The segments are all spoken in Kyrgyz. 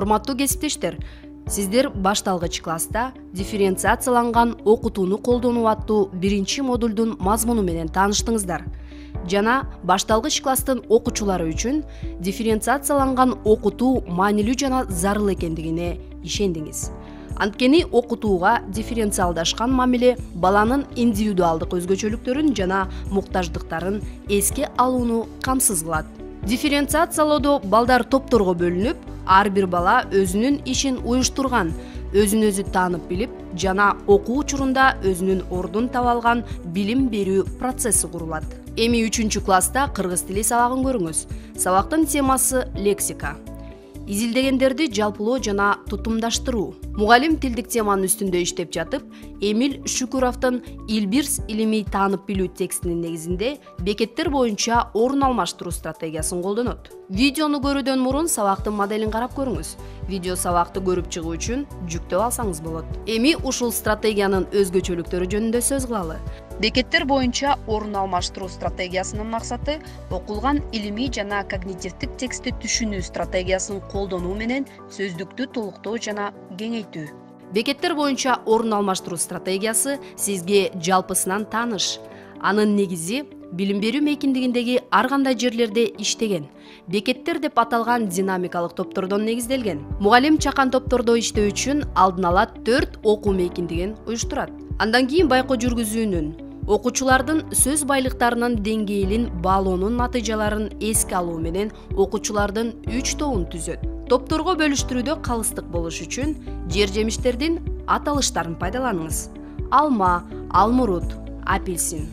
Урматтуу кесиптештер, сиздер башталгыч класста дифференциацияланган окутууну колдонуу аттуу биринчи модулдун мазмуну менен тааныштыңыздар. Жана башталгыч класстын окуучулары үчүн дифференциацияланган окутуу маанилүү жана зарыл экендигине ишендиңиз. Анткени окутууга дифференциалдашкан мамиле баланын индивидуалдык өзгөчөлүктөрүн жана муктаждыктарын эске алууну камсыз кылат. Дифференциациялоодо балдар топторго бөлүнүп, ар бир бала өзүнүн ишин уюштурган, өзүн өзү таанып билип жана окуу учурунда өзүнүн ордун таба алган билим берүү процесси курулат. Эми 3-класста кыргыз тили сабагын көрүңүз. Сабактын темасы лексика. Изилдегендерди жалпылоо жана тутумдаштыруу. Мугалим тилдик теманын үстүндө иштеп жатып, Эмиль Шүкүровдун Илбирс илимий таанып билүү текстинин негизинде бекеттер боюнча орун алмаштыруу стратегиясын колдонот. Видеону көрүүдөн мурун сабактын моделин карап көрүңүз. Видео сабакты көрүп чыгуу үчүн жүктөп алсаңыз болот. Эми ушул стратегиянын өзгөчөлүктөрү жөнүндө сөз кылалы. Бекеттер боюнча орун алмаштыруу стратегиясынын максаты окулган илимий жана когнитивдик текстти түшүнүү стратегиясын колдонуу менен сөздүктү толуктоо жана кеңейтүү. Бекеттер боюнча орун алмаштыруу стратегиясы сизге жалпысынан тааныш. Анын негизи билим берүү мейкиндигиндеги ар кандай жерлерде иштеген. Бекеттер деп аталган динамикалык топтордон негизделген. Мугалим чакан топтордо иштөө үчүн алдын ала 4 окуу мейкиндигин уюштурат. Андан кийин байкоо жүргүзүүнүн, окуучулардын сөз байлыктарынын деңгээлин баалоонун натыйжаларын эске алуу менен окуучулардын 3 тобун түзөт. Топторго бөлүштүрүүдө калыстык болуш үчүн жер жемиштердин аталыштарын пайдаланыңыз. Алма, алмурут, апельсин.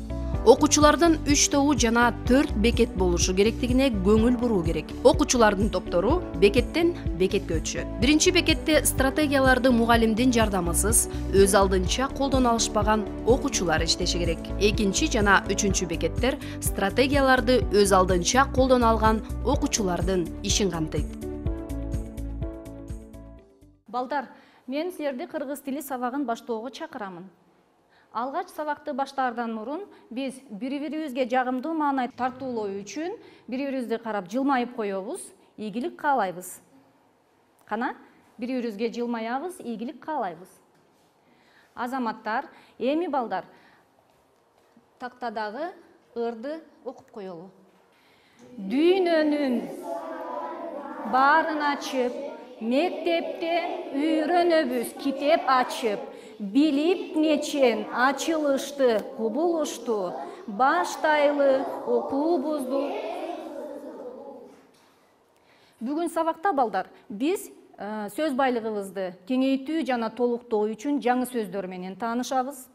Окуучулардын 3 тобу жана 4 бекет болушу керектигине көңүл буруу керек. Окуучулардын топтору бекеттен бекетке өтүшөт. Биринчи бекетте стратегияларды мугалимдин жардамысыз өз алдынча колдоно алышпаган окуучулар иштеши керек. Экинчи жана 3-чү бекеттер стратегияларды өз алдынча колдоно алган окуучулардын ишин камтыйт. Балдар, мен силерди кыргыз тили сабагын баштоого чакырамын. Алгач сабакты баштаардан мурун биз бири-бирибизге жагымдуу маанай тартуулоо үчүн бири-бирибизди карап жылмайып коебуз, ийгилик каалайбыз. Кана, бири-бирибизге жылмаябыз, ийгилик каалайбыз. Азаматтар, эми балдар, тактадагы ырды окуп коелу. Дүйнөнүн баарын ачып, мектепте үйрөнөбүз китеп ачып, билип нечен ачылышты, кубулушту, баштайлы окуубузду. Бүгүн сабакта балдар, биз сөз байлыгыбызды кеңейтүү жана толуктоо үчүн жаңы сөздөр менен таанышабыз.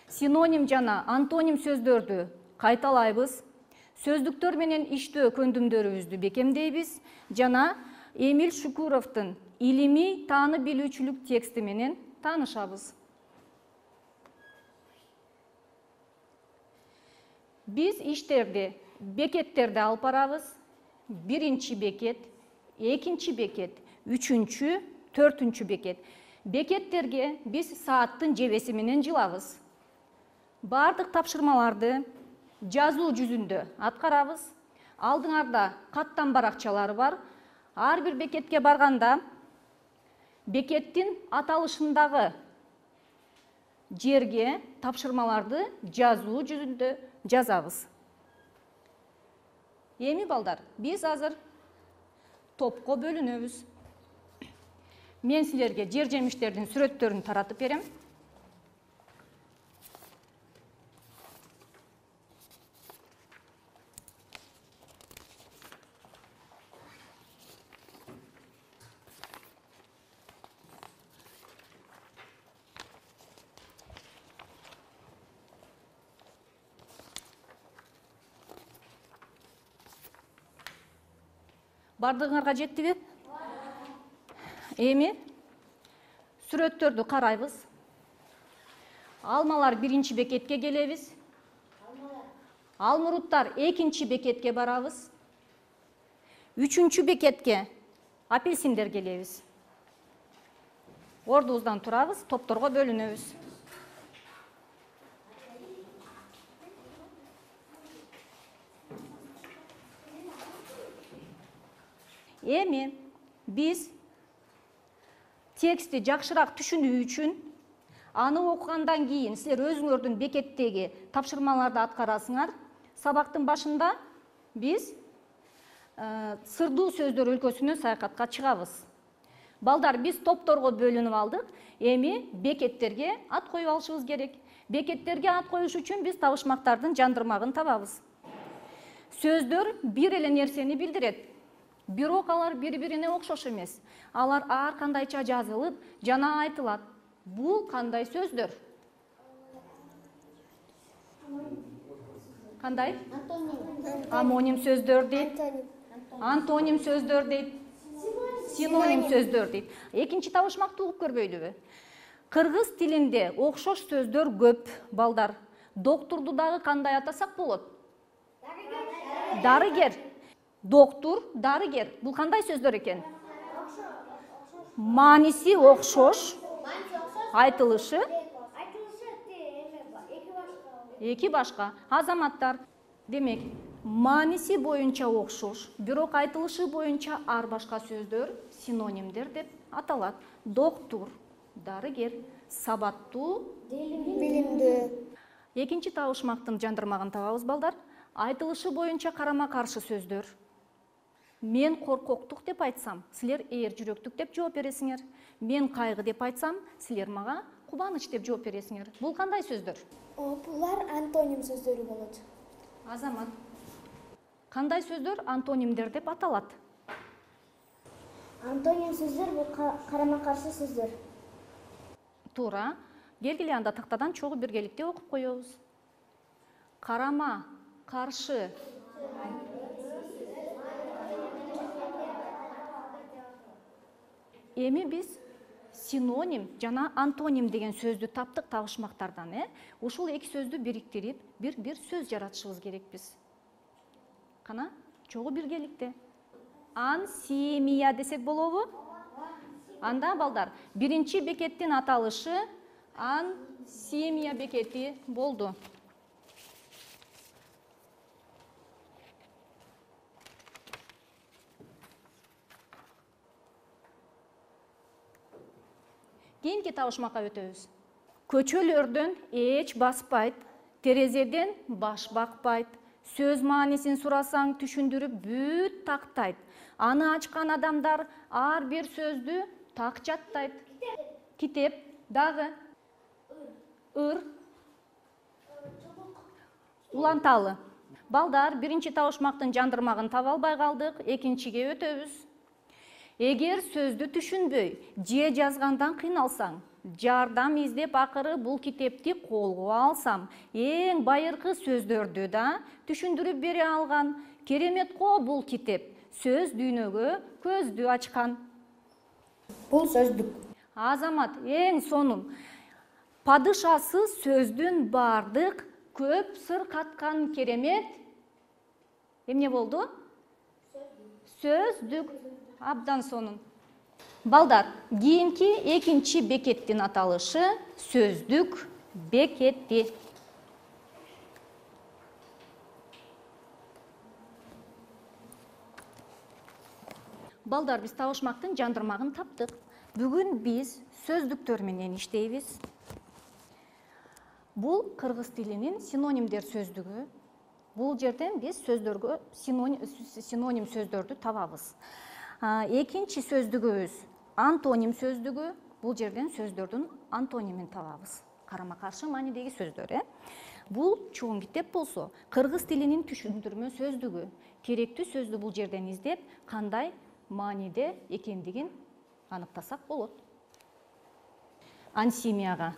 Синоним жана антоним сөздөрдү кайталайбыз. Сөздүктөр менен иштөө көндүмдөрүбүздү бекемдейбиз жана Эмиль Шүкүровдун илимий таанып билүүчүлүк тексти менен таанышабыз. Биз иштерди, бекеттерди алып барабыз. Биринчи бекет, экинчи бекет, 3-чү, 4-чү бекет. Бекеттерге биз сааттын жебеси менен жылабыз. Бардык тапшырмаларды жазуу жүзүндө аткарабыз. Алдыңарда каттам баракчалары бар. Ар бир бекетке барганда бекеттин аталышындагы жерге тапшырмаларды жазуу жүзүндө жазабыз. Эми балдар, биз азыр топко бөлүнөбүз. Мен силерге жер жемиштердин сүрөттөрүн таратып берем. Бардыгыңарга жеттиби? Эми сүрөттөрдү карайбыз. Алмалар биринчи бекетке келебиз. Алмуруттар экинчи бекетке барабыз. 3-чү бекетке апельсиндер келебиз. Ордубуздан турабыз, топторго бөлүнөбүз. Эми биз текстти жакшыраак түшүнүү үчүн аны окугандан кийин силер өзүңөрдүн бекеттеги тапшырмаларды аткарасыңар. Сабактын башында биз сырдуу сөздөр өлкөсүнө саякатка чыгабыз. Балдар, биз топторго бөлүнүп алдык. Эми бекеттерге ат коюп алышыбыз керек. Бекеттерге ат коюш үчүн биз табышмактардын жандырмагын табабыз. Сөздөр бир эле нерсени билдирет. Бирок алар бири-бирине окшош эмес. Алар ар кандайча жазылып жана айтылат. Бул кандай сөздөр? Кандай? Амоним сөздөр дейт. Антоним сөздөр дейт. Синоним сөздөр дейт. Экинчи табышмакты угуп көрбөйдүбү? Кыргыз тилинде окшош сөздөр көп, балдар. Доктурду дагы кандай атасак болот? Дарыгер. Доктур, дарыгер. Бул кандай сөздөр экен? Мааниси окшош, айтылышы эки башка. Азаматтар, демек, мааниси боюнча окшош, бирок айтылышы боюнча ар башка сөздөр синонимдер деп аталат. Доктур, дарыгер, сабаттуу, билимдүү. Экинчи табышмактын жандырмагын табабыз, балдар. Айтылышы боюнча карама-каршы сөздөр. Мен коркоктук деп айтсам, силер ээр жүрөктүк деп жооп бересиңер. Мен кайгы деп айтсам, силер мага кубаныч деп жооп бересиңер. Бул кандай сөздөр? Булар антоним сөздөрү болот. Азамат, кандай сөздөр антонимдер деп аталат? Антоним сөздөр бул карама-каршы сөздөр. Туура. Келгиле анда тактадан чогуу биргеликте окуп коебуз. Карама, каршы. Эми биз синоним жана антоним деген сөздү таптык табышмактардан. Ушул эки сөздү бириктирип, бир сөз жаратышыбыз керек биз. Кана, чогуу биргеликте. Ансемия десек болобу? Анда, балдар, биринчи бекеттин аталышы ансемия бекети болду. Кийинки табышмакка өтөбүз. Көчөлөрдөн эч баспайт, терезеден баш бакпайт. Сөз маанисин сурасаң түшүндүрүп бүт тактайт. Аны ачкан адамдар ар бир сөздү так жаттайт. Китеп дагы ыр уланталы. Балдар, биринчи табышмактын жандырмагын таба албай калдык, экинчиге өтөбүз. Эгер сөздү түшүнбөй, же жазгандан кыйналсаң, жардам издеп акыры бул китепти колго алсам, эң байыркы сөздөрдү да түшүндүрүп бере алган. Керемет го бул китеп. Сөз дүйнөгө көздү ачкан. Бул сөздүк. Азамат, эң сонун. Падышасы сөздүн бардык көп сыр каткан керемет. Эмне болду? Сөздүк. Абдан сонун. Балдар, кийинки экинчи бекеттин аталышы сөздүк бекети. Балдар, биз табышмактын жандырмагын таптык. Бүгүн биз сөздүктөр менен иштейбиз. Бул кыргыз тилинин синонимдер сөздүгү. Бул жерден биз сөздөргө синоним сөздөрдү табабыз. Экинчи сөздүгүбүз антоним сөздүгү. Бул жерден сөздөрдүн антонимин табабыз. Карама-каршы маанидеги сөздөр. Бул чоң китеп болсо, кыргыз тилинин түшүндүрмө сөздүгү. Керектүү сөздү бул жерден издеп, кандай мааниде экендигин аныктасак болот. Ансемияга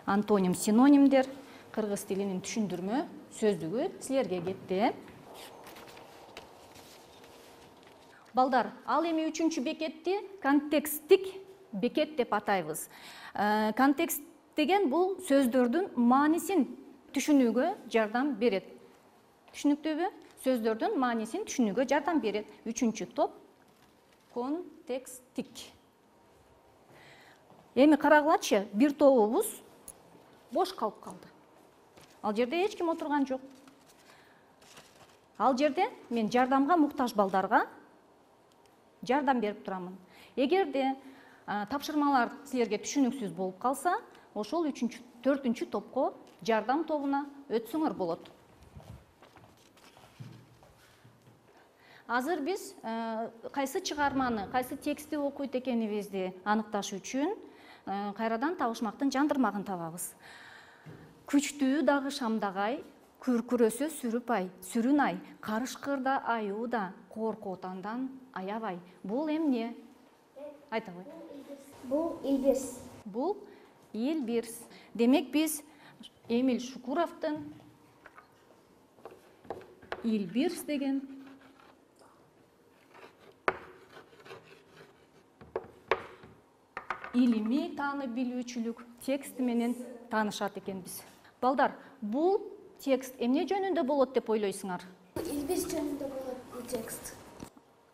антоним синонимдер, кыргыз тилинин түшүндүрмө сөздүгү силерге кетти. Балдар, ал эми үчүнчү бекетти контексттик бекет деп атайбыз. Контекст деген бул сөздөрдүн маанисин түшүнүүгө жардам берет. Түшүнүктүүбү? Сөздөрдүн маанисин түшүнүүгө жардам берет. Үчүнчү топ контексттик. Эми карагылачы, бир тобубуз бош калып калды. Ал жерде эч ким отурган жок. Ал жерде мен жардамга муктаж балдарга жардам берип турамын. Эгерде тапшырмалар силерге түшүнүксүз болуп калса, ошол 4-4 топко жардам тобуна өтсөңөр болот. Азыр биз кайсы чыгарманы, кайсы текстти окуйт экенибизди аныкташ үчүн кайрадан табышмактын жандырмагын табабыз. Күчтүү дагы шамдагай, күркүрөсө сүрүн ай, карышкырда аюуда, корку отандан аябай. Бул эмне? Айта кой. Бул Илбирс. Бул Илбирс. Демек биз Эмиль Шукуровдун Илбирс деген илимий таанып билүүчүлүк текст менен таанышат экенбиз. Балдар, бул текст эмне жөнүндө болот деп ойлойсуңар? Илбирс жөнүндө болот бул текст.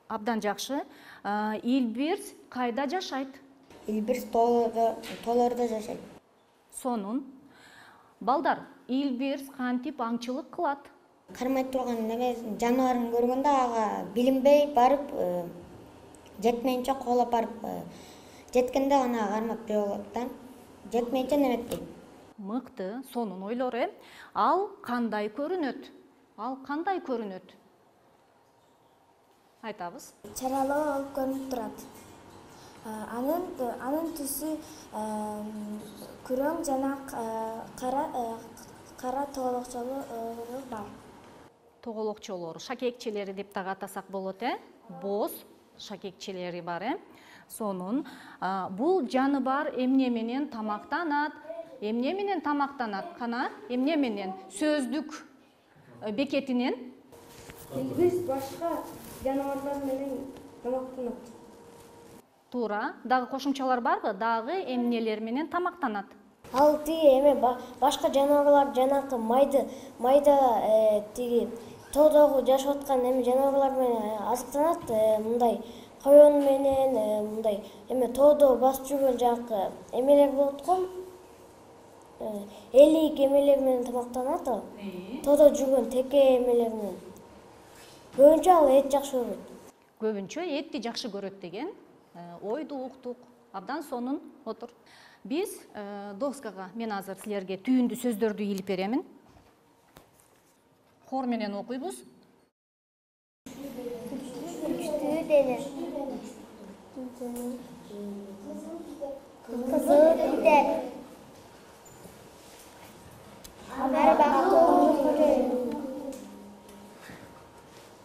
Абдан жакшы. Илбирс кайда жашайт? Илбирс тоолордо жашайт. Сонун. Балдар, Илбирс кантип аңчылык кылат? Кармай турган неме жаныбарын көргөндө ага билинбей барып, жетмейинче коолоп барып, жеткенде ана кармап жөө болот да. Жетмейинче неметпейт. Мыкты, сонун ойлор, Ал кандай көрүнөт? Айтабыз. Чаралуу болуп көрүнүп турат. Анын түсү күрөң жана кара тоголокчолору бар. Тоголокчолору, шакекчелери деп дагы атасак болот, Боз шакекчелери бар, Сонун. Бул жаныбар эмне менен тамактанат? Кана? Эмне менен? Сөздүк бекетинен? Илбирс башка жаныбарлар менен тамактанат. Туура. Дагы кошумчалар барбы? Дагы эмнелер менен тамактанат? Ал тиги башка жаныбарлар жанакы майда тиги тоодогу жашап аткан жаныбарлар менен азыктанат, мындай коён менен, мындай тоодо басып жүргөн жанакы эмелер болот го. Элик эмелер менен тамактанат. Тоодо жүргөн теке эмелер менен. Көбүнчө ал эт жакшы көрөт. Көбүнчө этти жакшы көрөт деген ойду уктук. Абдан сонун. Отур. Биз доскага мен азыр силерге түйүндү сөздөрдү илип беремин. Хор менен окуйбуз. Күчтүү дене. Кызыл китеп. Арбактуу көрөйүн.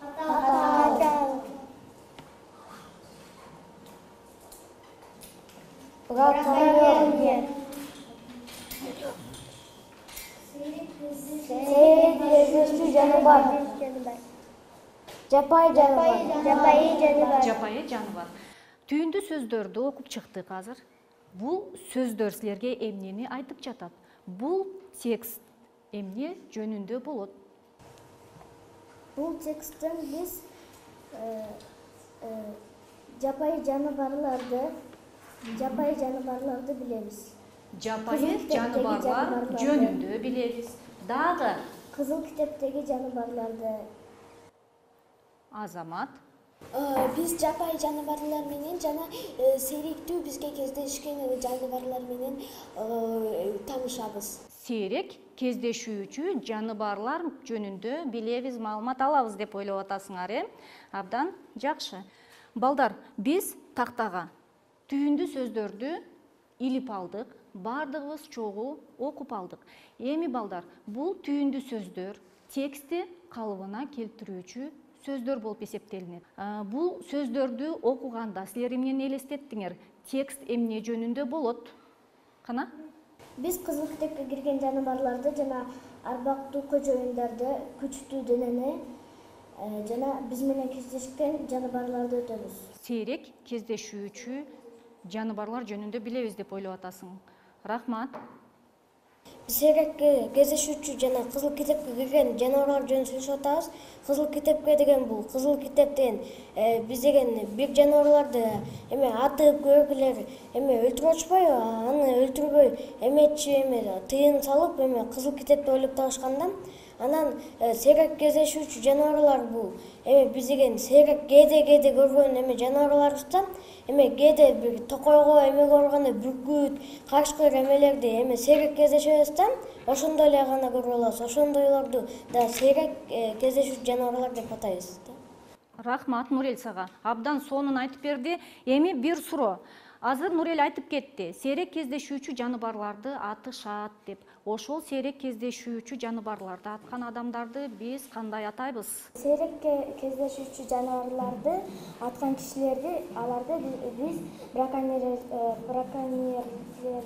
Атадан. Братайын. Сейрек езөстүү жаныбар. Жапайы жаныбар. Түйүндү сөздөрдү окуп чыктык азыр. Бул сөздөр силерге эмнени айтып жатат? Бул текст эмне жөнүндө болот? Бул тексттен биз жапайы жаныбарларды билебиз. Жапайы жаныбарлар жөнүндө билебиз. Дагы Кызыл китептеги жаныбарларды. Азамат. Биз жапайы жаныбарлар менен жана сейректүү бизге кездешкен жаныбарлар менен таанышабыз. Сейрек кездешүүчү жаныбарлар жөнүндө билебиз, маалымат алабыз деп ойлоп атасыңар, Абдан жакшы. Балдар, биз тактага түйүндү сөздөрдү илип алдык, бардыгыбыз чогуу окуп алдык. Эми балдар, бул түйүндү сөздөр текстти калыбына келтирүүчү сөздөр болуп эсептелинет. Бул сөздөрдү окуганда силер эмнени элестеттиңер? Текст эмне жөнүндө болот? Кана? Биз кызыл китепке кирген жаныбарларды жана арбактуу көчөйүндөрдү, күчтүү денени жана биз менен кездешкен жаныбарларды өтөбүз. Сейрек кездешүүчү жаныбарлар жөнүндө билебиз деп ойлоп атасың. Рахмат. Сейрек кездешүүчү жана кызыл китепке кирген жаныбарлар жөнүндө сүйлөшүп атабыз. Кызыл китепке деген бул кызыл китептен биз деген бир жаныбарларды атып көргүлөр өлтүрүп атышпайбы? Аны өлтүрбөй эметчи тыйын салып кызыл китепти ойлоп табышканда, Анан сейрек кездешүүчү жаныбарлар бул эми биз деген сейрек кээде көргөн жаныбарларыбыздан кээде бир токойго көргөндө бүркүт, карышкыр эмелерди сейрек кездешебизден ошондой эле гана көрүп алабыз. Ошондойлорду да сейрек кездешүүчү жаныбарлар деп атайбыз. Рахмат Нурел сага. Абдан сонун айтып берди. Эми бир суроо. Азыр Нурел айтып кетти. Сейрек кездешүүчү жаныбарларды атышат деп. Ошол сейрек кездешүүчү жаныбарларды аткан адамдарды биз кандай атайбыз? Сейрек кездешүүчү жаныбарларды аткан кишилерди, аларды биз браконьерлер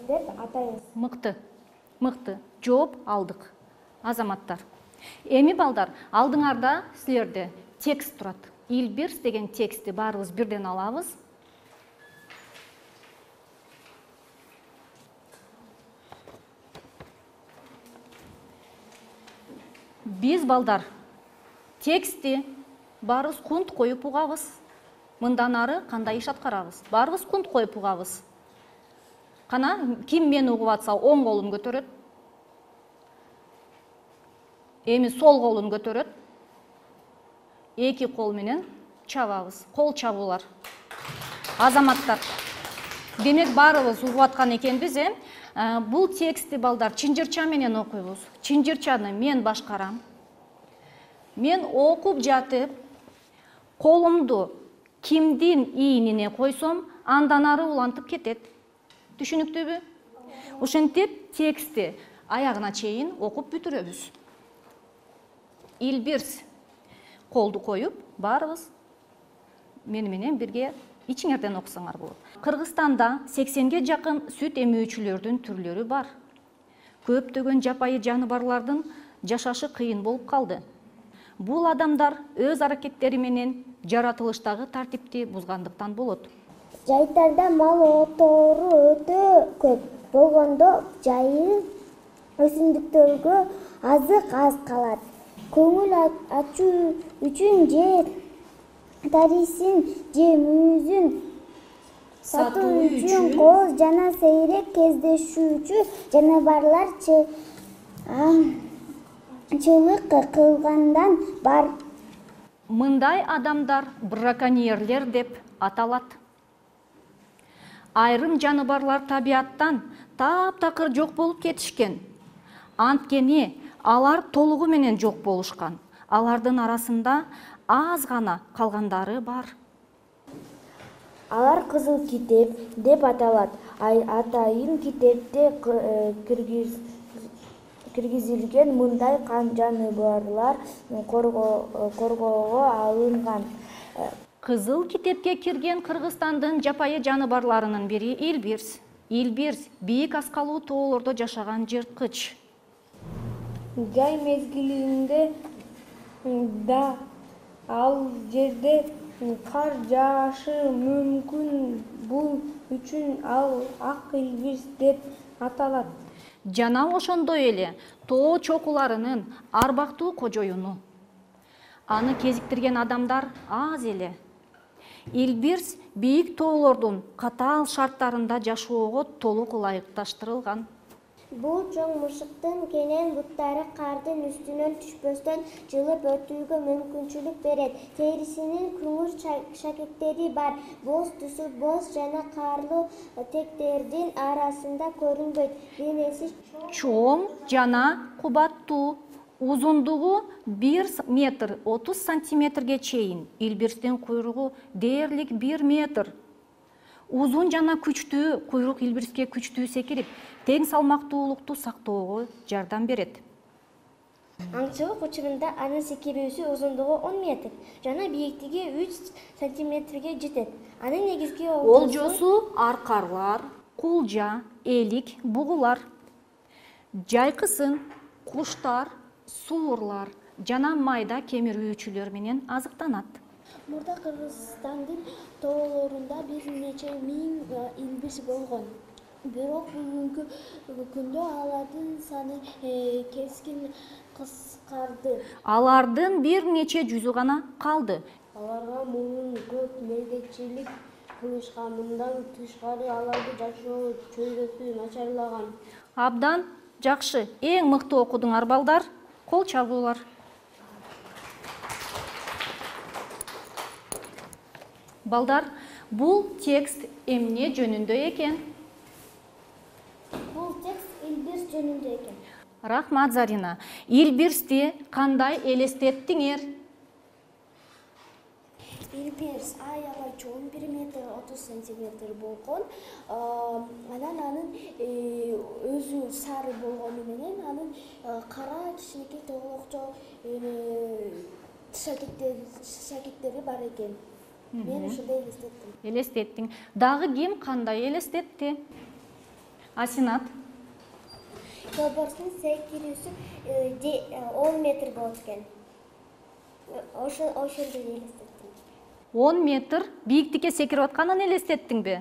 деп атайбыз. Мыкты. Жооп алдык. Азаматтар. Эми балдар, алдыңарда силерде текст турат. Илбирс деген текстти баарыбыз бирден алабыз. Биз балдар текстти баарыбыз кунт коюп угабыз. Мындан ары кандай иш аткарабыз? Баарыбыз кунт коюп угабыз. Кана ким мени угуп атса оң колун көтөрөт. Эми сол колун көтөрөт. Эки кол менен чабабыз. Кол чабуулар. Азаматтар. Демек баарыбыз угуп аткан экенбиз, Бул текстти балдар чынжырча менен окуйбуз. Чынжырчаны мен башкарам. Мен окуп жатып, колумду кимдин ийинине койсом, андан ары улантып кетет. Түшүнүктүүбү? Ошентип текстти аягына чейин окуп бүтүрөбүз. Илбирс колду коюп, баарыбыз мени менен бирге ичиңерден окусаңар болот. Кыргызстанда 80ге жакын сүт эмүүчүлөрдүн түрлөрү бар. Көптөгөн жапайы жаныбарлардын жашашы кыйын болуп калды. Бул адамдар өз аракеттери менен жаратылыштагы тартипти бузгандыктан болот. Жайдарда мал отору өтө көп болгондо жайыл өсүмдүктөргө азык аз калат. Көңүл ачуу үчүн же тарисин же мүйүзүн сатуу үчүн кооз жана сейрек кездешүүчү жаныбарлар чылык кылгандан бар. Мындай адамдар браконьерлер деп аталат. Айрым жаныбарлар табиаттан таптакыр жок болуп кетишкен. Анткени алар толугу менен жок болушкан. Алардын арасында аз гана калгандары бар. Алар кызыл китеп деп аталат. Атайын китепте киргизилген мындай жаныбарлар коргоого алынган. Кызыл китепке кирген Кыргызстандын жапайы жаныбарларынын бири Илбирс. Илбирс бийик аскалуу тоолордо жашаган жырткыч. Жай мезгилинде да ал жерде кар жаашы мүмкүн. Бул үчүн ал ак илбирс деп аталат. Жана ошондой эле тоо чокуларынын арбактуу кожоюну. Аны кезиктирген адамдар аз эле. Илбирс бийик тоолордун катаал шарттарында жашоого толук ылайыкташтырылган. Бул чоң мышыктын кенен буттары кардын үстүнөн түшпөстөн жылып өтүүгө мүмкүнчүлүк берет. Терисинин күңүр шакектери бар. Боз түсү боз жана карлуу тектердин арасында көрүнбөйт. Денеси чоң жана кубаттуу. Узундугу 1 метр 30 сантиметрге чейин. Илбирстин куйругу дээрлик 1 метр. Узун жана күчтүү куйрук илбирске күчтүү секирип, тең салмактуулукту сактоого жардам берет. Аңчылык учурунда анын секирүүсү узундугу 10 метр жана бийиктиги 3 сантиметрге жетет. Анын негизги олжосу аркарлар, кулжа, элик, бугулар. Жайкысын куштар, суурлар жана майда кемирүүчүлөр менен азыктанат. Мурда Кыргызстандын тоолорунда бир нече миң илбирс болгон. Бирок бүгүнкү күндө алардын саны кескин кыскарды. Алардын бир нече жүзү гана калды. Аларга мунун көп мелдетчилик кылышкан. Мындан тышкары аларды жашоо чөйрөсү начарлаган. Абдан жакшы. Эң мыкты окудуңар балдар. Кол чабуулар. Балдар, бул текст эмне жөнүндө экен? Бул текст Илбирс жөнүндө экен. Рахмат, Зарина. Илбирсти кандай элестеттиңер? Илбирс аябай чоң 1 метр 30 сантиметр болгон. Анан анын өзү сары болгону менен анын кара кичинекей тоголокчо шакектери бар экен. Мен ушундай элестеттим. Элестеттиң. Дагы ким кандай элестетти? Асинат. Долбоордун секирүүсү 10 метр болот экен. Ошондой элестеттим. 10 метр бийиктикке секирип атканын элестеттиңби?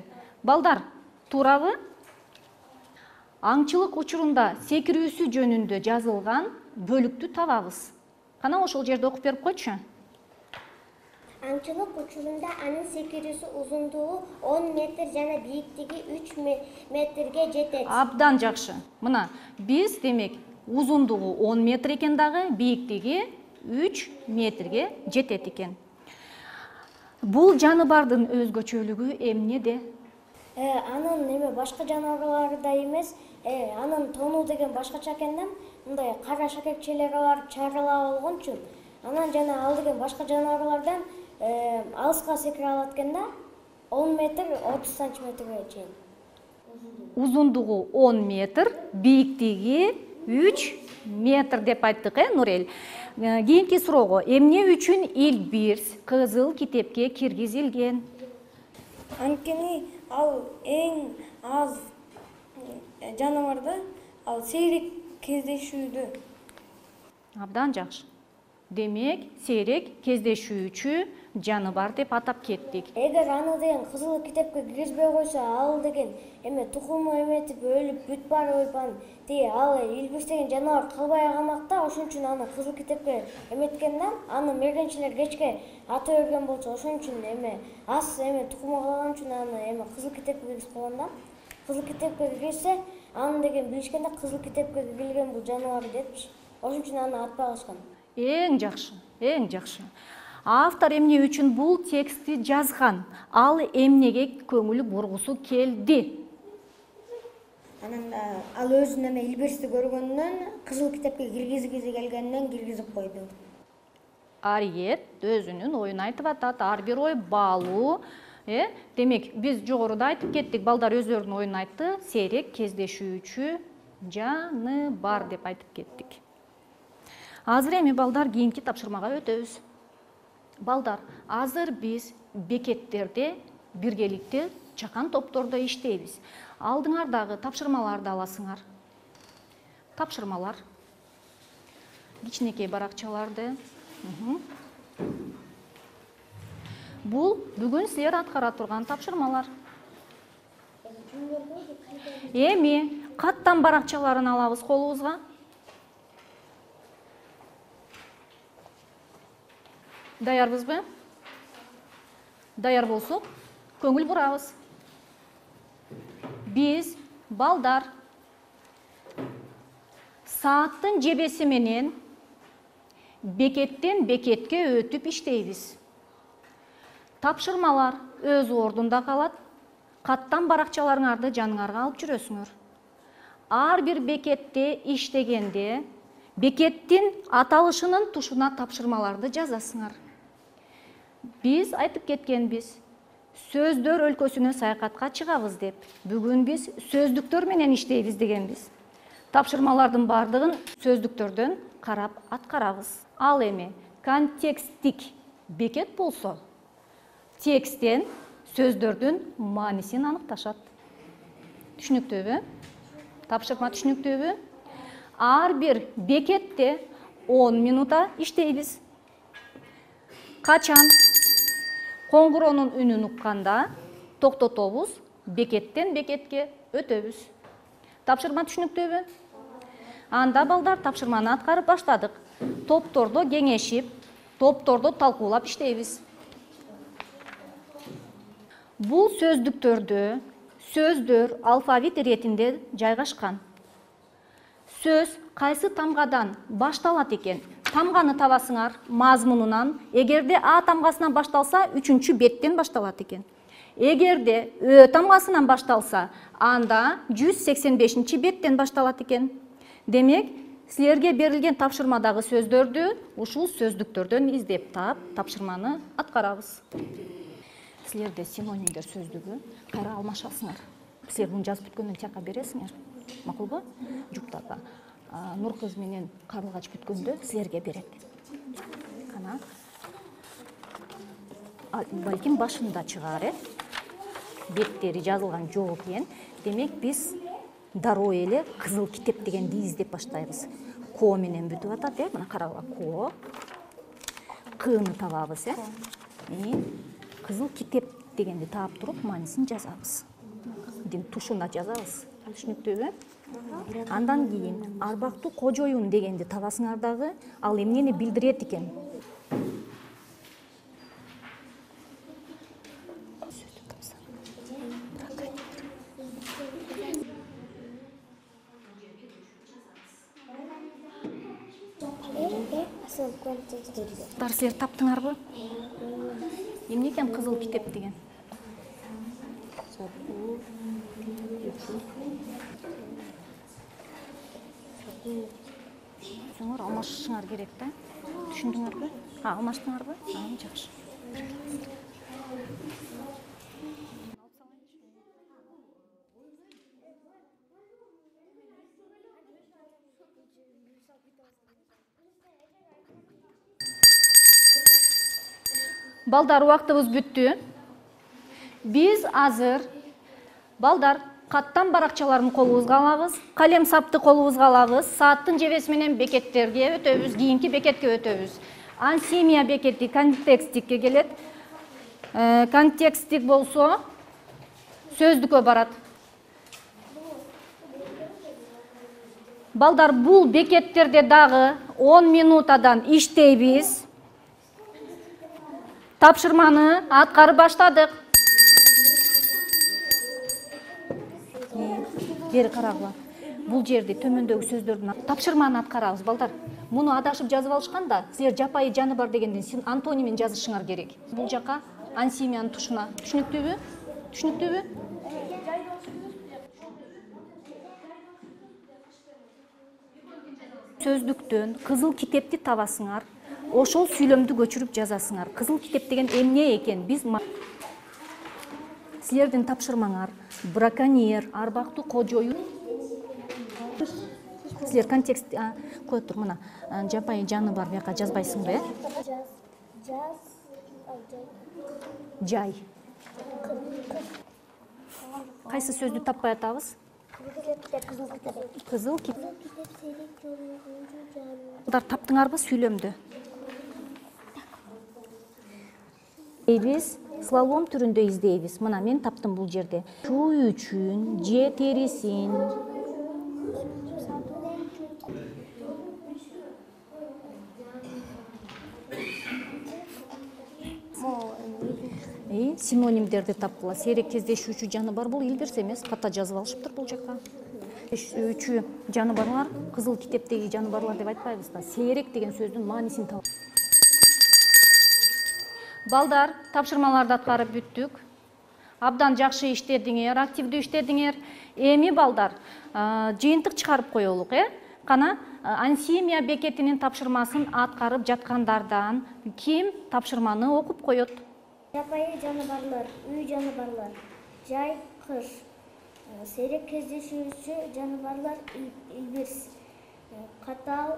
Балдар, туурабы? Аңчылык учурунда секирүүсү жөнүндө жазылган бөлүктү табабыз. Кана ошол жерде окуп берип койчу. Аңчылык учурунда анын секирүүсү узундугу 10 метр жана бийиктиги 3 метрге жетет. Абдан жакшы. Мына биз демек узундугу 10 метр экен дагы, бийиктиги 3 метрге жетет экен. Бул жаныбардын өзгөчөлүгү эмнеде? Анын башка жаныбарлардай эмес, анын тону деген башкача экен да, мындай кара шакекчелери бар, чарыла болгон үчүн. Анан жана ал деген башка жаныбарлардан алыска секире алат экен да, 10 метр 30 сантиметрге чейин. Узундугу 10 метр, бийиктиги 3 метр деп айттык, Нурел. Кийинки суроого, эмне үчүн Илбирс кызыл китепке киргизилген? Анткени ал эң аз жаныбарда, ал сейрек кездешүүдө. Абдан жакшы. Демек, сейрек кездешүүчү жаныбар деп атап кеттик. Эгер аны деген кызыл китепке киргизбей койсо, ал деген тукуму эметип өлүп бүт барып ал Илбирс деген жаныбар калбай калмакта, ошон үчүн аны кызыл китепке эметкен да, аны мергенчилер кечке ата берген болчу, ошон үчүн аз тукуму калган үчүн аны кызыл китепке киргизип койгон да. Кызыл китепке киргизсе, аны деген билишкен да, кызыл китепке киргизилген бул жаныбар депчи. Ошон үчүн аны атпай калышкан. Эң жакшы, эң жакшы. Автор эмне үчүн бул текстти жазган? Ал эмнеге көңүл бургусу келди? Анан ал өзүнүн Илбирсти көргөндөн кызыл китепке киргизгизи келгенден киргизип койду. Ариет өзүнүн оюн айтып атат. Ар бир ой баалуу. Демек, биз жогоруда айтып кеттик, балдар өздөрүнүн оюн айтты. Сейрек кездешүүчү жаныбар деп айтып кеттик. Азыр эми балдар кийинки тапшырмага өтөбүз. Балдар, азыр биз бекеттерде биргеликте чакан топтордо иштейбиз. Алдыңардагы тапшырмаларды аласыңар. Тапшырмалар. Кичинекей баракчаларды. Бул бүгүн силер аткара турган тапшырмалар. Эми каттан баракчаларын алабыз колубузга. Даярбызбы? Даяр болсок, көңүл бурабыз. Биз, балдар, сааттын жебеси менен бекеттен бекетке өтүп иштейбиз. Тапшырмалар өз ордунда калат. Каттан баракчаларыңарды жаныңарга алып жүрөсүңөр. Ар бир бекетте иштегенде бекеттин аталышынын тушуна тапшырмаларды жазасыңар. Биз айтып кеткенбиз, сөздөр өлкөсүнө саякатка чыгабыз деп. Бүгүн биз сөздүктөр менен иштейбиз дегенбиз. Тапшырмалардын бардыгын сөздүктөрдөн карап аткарабыз. Ал эми контекстик бекет болсо, тексттен сөздөрдүн маанисин аныкташат. Түшүнүктүүбү? Тапшырма түшүнүктүүбү? Ар бир бекетте 10 минута иштейбиз. Качан коңгуроонун үнүн укканда токтотобуз, бекеттен бекетке өтөбүз. Тапшырма түшүнүктүүбү? Анда балдар тапшырманы аткарып баштадык. Топтордо кеңешип, топтордо талкуулап иштейбиз. Бул сөздүктөрдө сөздөр алфавит иретинде жайгашкан. сөз кайсы тамгадан башталат экен? Тамганы табасыңар мазмунунан. Эгерде А тамгасынан башталса, 3-чү беттен башталат экен. Эгерде Ö тамгасынан башталса, анда 185-чи беттен башталат экен. Демек, силерге берилген тапшырмадагы сөздөрдү ушул сөздүктөрдөн издеп таап, тапшырманы аткарабыз. Силерде синонимдер сөздүгү кайра алмашасыңар. Силер муну жазып бүткөндөн тияка бересиңер. Макулбу? Жуптарга. Нуркыз менен Карлыгач бүткөндө силерге берет. Кана. Балким башында чыгар, беттери жазылган жок экен. Демек, биз дароо эле кызыл китеп дегенди издеп баштайбыз. Ко менен бүтүп атат, мына карагыла, ко. Кыны табабыз, кызыл китеп дегенди таап туруп, маанисин жазабыз. Тушуна жазабыз. Түшүнүктүүбү? Андан кийин арбактуу кожоюн дегенди табасыңар дагы, ал эмнени билдирет экен? Силер таптыңарбы? Эмне экен кызыл китеп деген? Сеңер алмашышыңар керек да? Түшүндүңөрбү? Алмаштыңарбы? Жакшы. Балдар, убактыбыз бүттү. Биз азыр балдар каттан баракчаларын колубузга алабыз, калем сапты колубузга алабыз, сааттын жебеси менен бекеттерге өтөбүз, кийинки бекетке өтөбүз. Ансемия бекети контекстикке келет. Контекстик болсо сөздүккө барат. Балдар, бул бекеттерде дагы 10 минутадан иштейбиз. Тапшырманы аткарып баштадык. Бери карагыла. Бул жерде төмөндөгү сөздөрдүн тапшырманы аткарабыз, балдар. Муну адашып жазып алышканда, силер жапайы жаны бар дегенден антонимин жазышыңар керек. Бул жака ансемиянын тушуна. Түшүнүктүүбү? Түшүнүктүүбү? Сөздүктөн кызыл китепти табасыңар. Ошол сүйлөмдү көчүрүп жазасыңар. Кызыл китеп деген эмне экен? Биз силердин тапшырмаңар браконьер, арбактуу кожоюн. Силер контекст кое тур, мына жапайы жаны бар бияка жазбайсыңбы, Жай. Кайсы сөздү таппай атабыз? Кызыл китеп. Балдар, таптыңарбы сүйлөмдү? Биз слалом түрүндө издейбиз. Мына мен таптым бул жерде. Шу үчүн же терисин. Синонимдерди тапкыла. Сейрек кездешүүчү жаны бар, бул илбирс эмес, ката жазып алышыптыр бул жака. Үчү жаны барлар, кызыл китептеги жаны барлар деп айтпайбыз да. Сейрек деген сөздүн маанисин табып. Балдар, тапшырмаларды аткарып бүттүк. Абдан жакшы иштедиңер, активдүү иштедиңер. Эми балдар, жыйынтык чыгарып коелук, Кана ансемия бекетинин тапшырмасын аткарып жаткандардан ким тапшырманы окуп коет? Жапайы жаныбарлар, үй жаныбарлар, жай, кыш. Сейрек кездешүүчү жаныбарлар илбирс. Катал,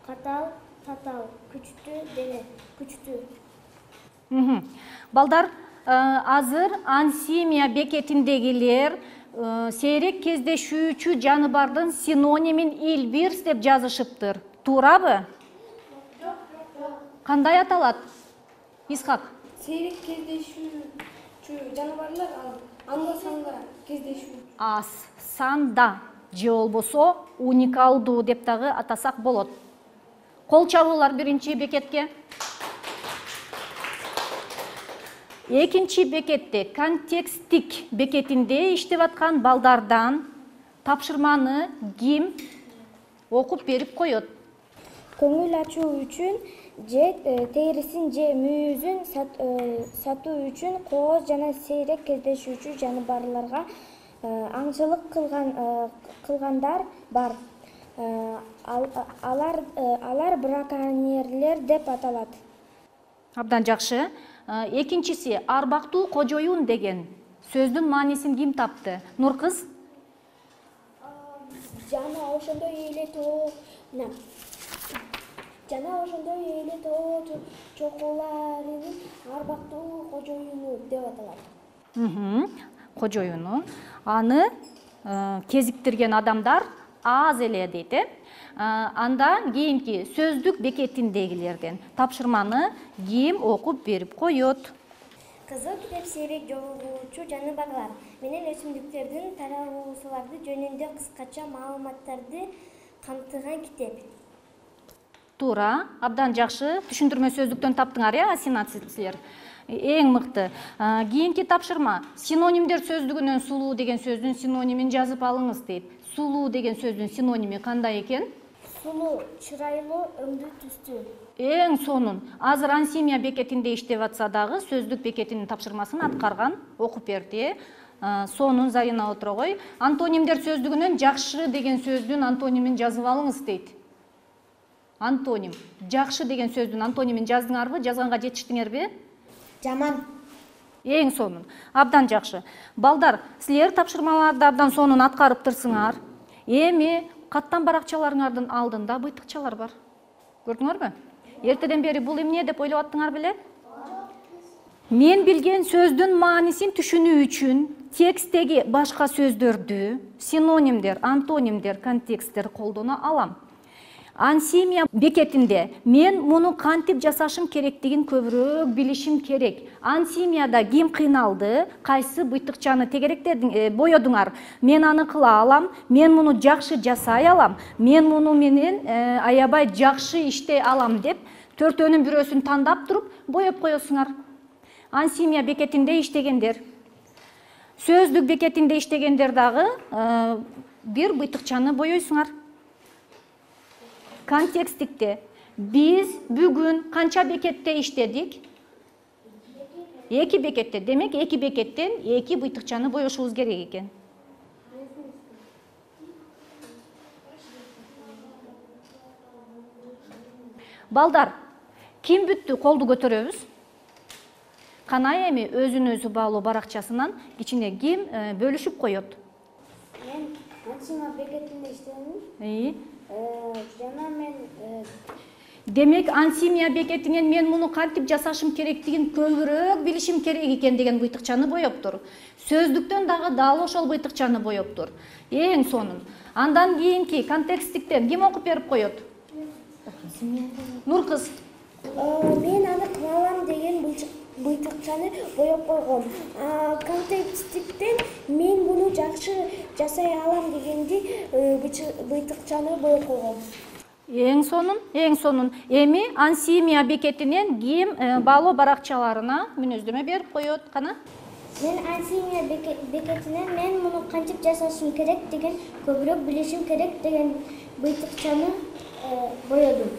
татал, күчтүү, дене, күчтүү. Балдар, азыр ансемия бекетиндегилер сейрек кездешүүчү жаныбардын синонимин илбирс деп жазышыптыр. Туурабы? Кандай аталат? Исхак. Сейрек кездешүүчү жаныбарлар анда-санда кездешүү. Аз санда же болбосо уникалдуу деп дагы атасак болот. Кол чабуулар биринчи бекетке. Экинчи бекетте контекстик бекетинде иштеп аткан балдардан тапшырманы ким окуп берип коет? Көңүл ачуу үчүн же терисин же мүйүзүн сатуу үчүн кооз жана сейрек кездешүүчү жаныбарларга аңчылык кылгандар бар. Алар браконьерлер деп аталат. Абдан жакшы. Экинчиси, арбактуу кожоюн деген сөздүн маанисин ким тапты? Нур кыз? Жана ошондой эле тоо чокуларынын арбактуу кожоюну деп аталат. Кожоюну. Аны кезиктирген адамдар аз эле дейт, Андан кийинки сөздүк бекетиндегилерден тапшырманы ким окуп берип коет? Кызыл китеп сейрек жолугуучу жаныбарлар менен өсүмдүктөрдүн таралуусулары жөнүндө кыскача маалыматтарды камтыган китеп. Туура, абдан жакшы. Түшүндүрмө сөздүктөн таптыңар, Асина, силер. Эң мыкты. Кийинки тапшырма. Синонимдер сөздүгүнөн сулуу деген сөздүн синонимин жазып алыңыз дейт. Сулуу деген сөздүн синоними кандай экен? Сулуу, чырайлуу, өңдүү түстүү. Эң сонун. Азыр Ансимия бекетинде иштеп атса дагы сөздүк бекетинин тапшырмасын аткарган, окуп берди. Сонун, Зарина отургой. Антонимдер сөздүгүнөн жакшы деген сөздүн антонимин жазып алыңыз дейт. Антоним. Жакшы деген сөздүн антонимин жаздыңарбы? Жазганга жетиштиңерби? Жаман. Эң сонун. Абдан жакшы. Балдар, силер тапшырмаларды абдан сонун аткарып турсуңар. Эми каттан баракчаларыңардын алдында быйтыкчалар бар. Көрдүңөрбү? Эртеден бери бул эмне деп ойлоп аттыңар беле? Мен билген сөздүн маанисин түшүнүү үчүн текстеги башка сөздөрдү, синонимдер, антонимдер, контексттер колдоно алам. Ансимия бекетинде мен муну кантип жасашым керектигин көбүрөөк билишим керек. Ансимияда ким кыйналды, кайсы быйтыкчаны тегеректердиң боёдуңар. Мен аны кыла алам, мен муну жакшы жасай алам, мен муну менен аябай жакшы иштей алам деп төртөөнүн бирөөсүн тандап туруп боёп коесуңар. Ансимия бекетинде иштегендер. Сөздүк бекетинде иштегендер дагы бир быйтыкчаны боёйсуңар. Контекстикте биз бүгүн канча бекетте иштедик? 2 бекетте. Демек 2 бекеттен 2 быйтыкчаны боюшубуз керек экен. Балдар, ким бүттү? Колду көтөрөбүз. Кана эми өзүн өзү баалоо баракчасынан кичине ким бөлүшүп коет? Мен Ансимия бекетинде иштедим. Жана мен Демек Ансимия бекетинен мен муну кантип жасашым керектигин көбүрөөк билишим керек экен деген быйтыкчаны боёптур. Сөздүктөн дагы дал ошол быйтыкчаны боёптур. Эң сонун. Андан кийинки контексттиктен ким окуп берип коет? Нур кыз. мен аны кылалам деген быйтыкчаны боёп койгом. Контексттиктен мен муну жакшы жасай алам дегенди быйтыкчаны боёп койгом. Эң сонун, эң сонун. Эми Ансимия бекетинен ким баалоо баракчаларына мүнөздөмө берип коет? Кана? Мен Ансимия бекетинен мен муну кантип жасашым керек деген көбүрөөк билишим керек деген быйтыкчаны боёдум.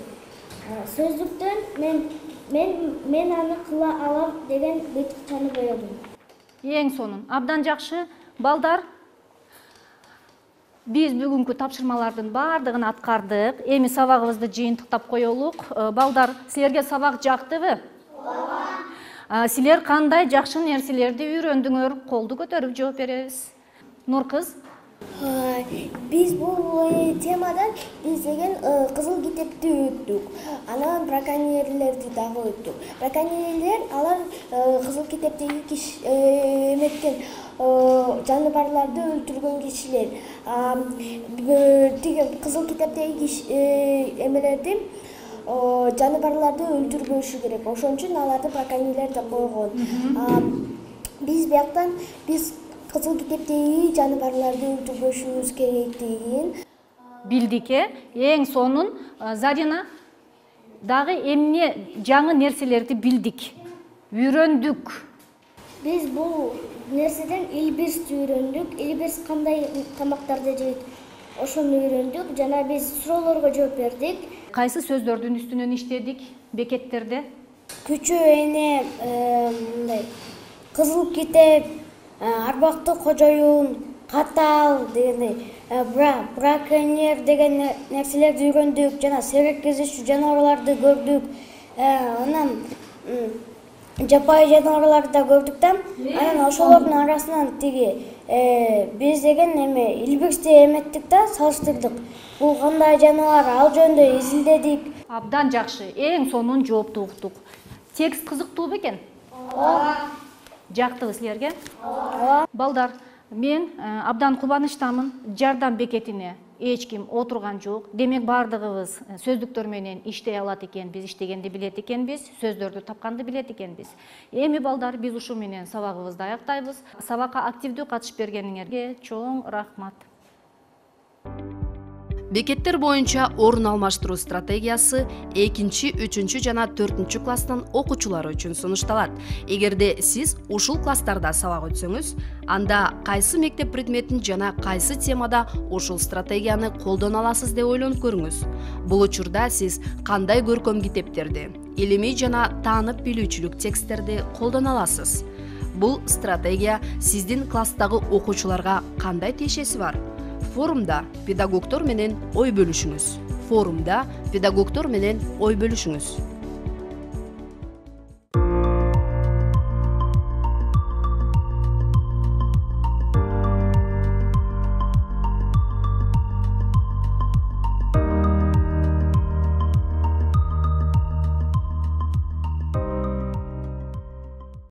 Сөздүктөн мен аны кыла алам деген быйтыкчаны боёдум. Эң сонун. Абдан жакшы. Балдар, биз бүгүнкү тапшырмалардын баардыгын аткардык. Эми сабагыбызды жыйынтыктап коелук. Балдар, силерге сабак жактыбы? Ооба. Силер кандай жакшы нерселерди үйрөндүңөр? Колду көтөрүп жооп беребиз. Нур кыз. Биз бул темадан деген кызыл китепти өттүк. Анан браконьерлерди дагы өттүк. Браконьерлер алар кызыл китептеги эметкен жаныбарларды өлтүргөн кишилер. Тиги кызыл китептеги эмелерди жаныбарларды өлтүрбөшү керек. Ошон үчүн аларды браконьерлер деп койгон. Биз бияктан кызыл китептеги жаныбарларды өлтүрбөшүбүз керектигин билдик. Эң сонун. Зарина, дагы эмне жаңы нерселерди билдик, үйрөндүк? Биз бул нерседен Эльбирсти үйрөндүк. Эльбирс кандай тамактарды жейт, ошону үйрөндүк жана биз суроолорго жооп бердик. Кайсы сөздөрдүн үстүнөн иштедик бекеттерде? Күчү эне, мындай кызыл китеп, арбактуу кожоюн, катал дегендей, браконьер деген нерселерди үйрөндүк жана сейрек кездешүү жаныбарларды көрдүк. Анан жапайы жаныбарларды да көрдүк да. Анан ошолордун арасынан биз деген Эльбирсти эметтик да, салыштырдык. Бул кандай жаныбар, ал жөнүндө изилдедик. Абдан жакшы. Эң сонун жоопту уктук. Текст кызыктуу бекен? Ооба. Жактыбы силерге? Балдар, мен абдан кубанычтамын. Жардам бекетине эч ким отурган жок. Демек бардыгыбыз сөздүктөр менен иштей алат экенбиз, иштегенди билет экенбиз, сөздөрдү тапканды билет экенбиз. Эми балдар, биз ушу менен сабагыбызды аяктайбыз. Сабакка активдүү катышып бергениңерге чоң рахмат. Бекеттер боюнча орун алмаштыруу стратегиясы 2, 3 жана 4 класстын окуучулары үчүн сунушталат. Эгерде сиз ушул класстарда сабак өтсөңүз, анда кайсы мектеп предметин жана кайсы темада ушул стратегияны колдоно аласыз деп ойлонуп көрүңүз. Бул учурда сиз кандай көркөм китептерди, илимий жана таанып билүүчүлүк тексттерди колдоно аласыз? Бул стратегия сиздин класстагы окуучуларга кандай тиешеси бар? Форумда педагогдор менен ой бөлүшүңүз.